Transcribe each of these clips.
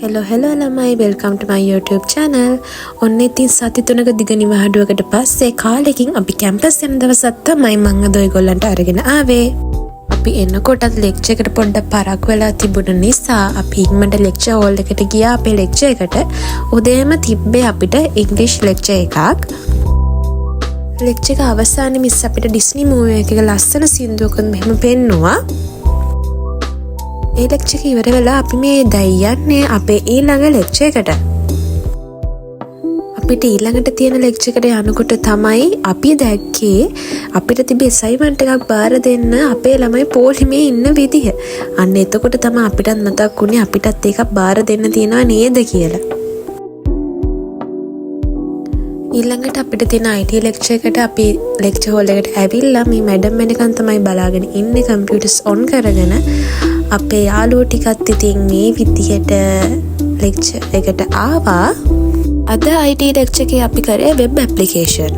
Hello ළමයි, welcome to my YouTube channel. ඔන්න ඉතින් සති 3ක දිග නිවාඩුවකට පස්සේ කාලෙකින් අපි කැම්පස් යන දවසක් තමයි මම අද ඔයගොල්ලන්ට අරගෙන ආවේ. අපි එනකොටත් ලෙක්චර් එකට පොඩ්ඩක් පරක් වෙලා තිබුණ නිසා අපි ඉක්මනට ලෙක්චර් හෝල් එකට ගියා අපේ ලෙක්චර් එකට. උදේම තිබ්බේ අපිට ඉංග්‍රීසි ලෙක්චර් එකක්. ලෙක්චර් එක අවසානයේ මිස් අපිට ඩිස්නි මූවි එකක ලස්සන සින්දුවකුත් මෙහෙම පෙන්නුවා. ඒ ලෙක්චර් එක ඉවර වෙලා අපි මේ දැන් යන්නේ අපේ ඊළඟ ලෙක්චර් එකට. අපිට ඊළඟට තියෙන ලෙක්චර් එකට යනකොට තමයි අපි දැක්කේ අපිට තිබි අසයින්මන්ට් එකක් බාර දෙන්න අපේ ළමයි පොලිමේ ඉන්න විදිහ. අන්න එතකොට තමයි අපිටත් මතක් වුණේ අපිටත් ඒකක් බාර දෙන්න තියනවා නේද කියලා. ඊළඟට අපිට තියෙන IT ලෙක්චර් එකට අපි ලෙක්චර් හෝල් එකට ඇවිල්ලා මේ මැඩම් වෙනකන් තමයි බලාගෙන ඉන්නේ කම්පියුටර්ස් ඔන් කරගෙන. අපේ යාළුවෝ ටිකත් ඉතින් මේ විදිහට ලෙක්චර් එකට ආවා. අද IT ලෙක්චර් එකේ අපි කරේ වෙබ් ඇප්ලිකේෂන්.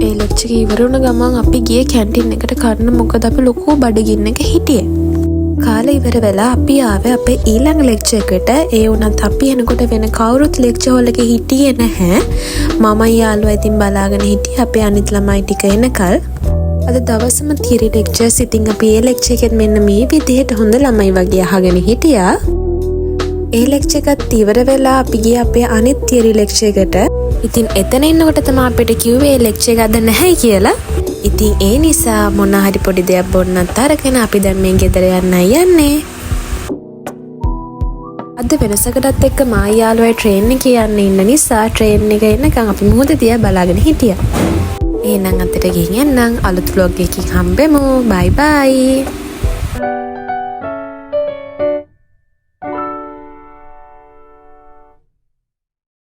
ඒ ලෙක්චර් එක ඉවර වුණ ගමන් අපි ගියේ කැන්ටින් එකට කන්න. මොකද අපි ලොකු බඩගින්නක හිටියේ. කාලේ ඉවර වෙලා අපි ආවේ අපේ ඊළඟ ලෙක්චර් එකට. ඒ වුණත් අපි එනකොට වෙන කවුරුත් ලෙක්චර් හෝල් එකේ හිටියේ නැහැ. මමයි යාළුවා ඉතින් බලාගෙන හිටියේ අපේ අනිත් ළමයි ටික එනකල්. අද දවසම තියරි ලෙක්චර්ස් ඉතින් අපි ඒ ලෙක්චර් එකෙත් මෙන්න මේ විදිහට හොඳ ළමයි වගේ අහගෙන හිටියා. ඒ ලෙක්චර් එකත් ඉවර වෙලා අපි ගියේ අපේ අනිත් තියරි ලෙක්චර් එකට. ඉතින් එතන ඉන්නකොට තමයි අපිට කිව්වේ ලෙක්චර් එක අද නැහැ කියලා. ඉතින් ඒ නිසා මොන හරි පොඩි දෙයක් බොන්නත් අරගෙන අපි දැන් මේ ගෙදර යන්නයි යන්නේ. අද වෙනසකටත් එක්ක මා යාළුවයි ට්‍රේන් එකේ යන්න ඉන්න නිසා ට්‍රේන් එක එනකන් අපි මුහුද දිහා බලාගෙන හිටියා. එහෙනම් අතට ගිහින් යන්නම්. අලුත් vlog එකකින් හම්බෙමු. bye bye.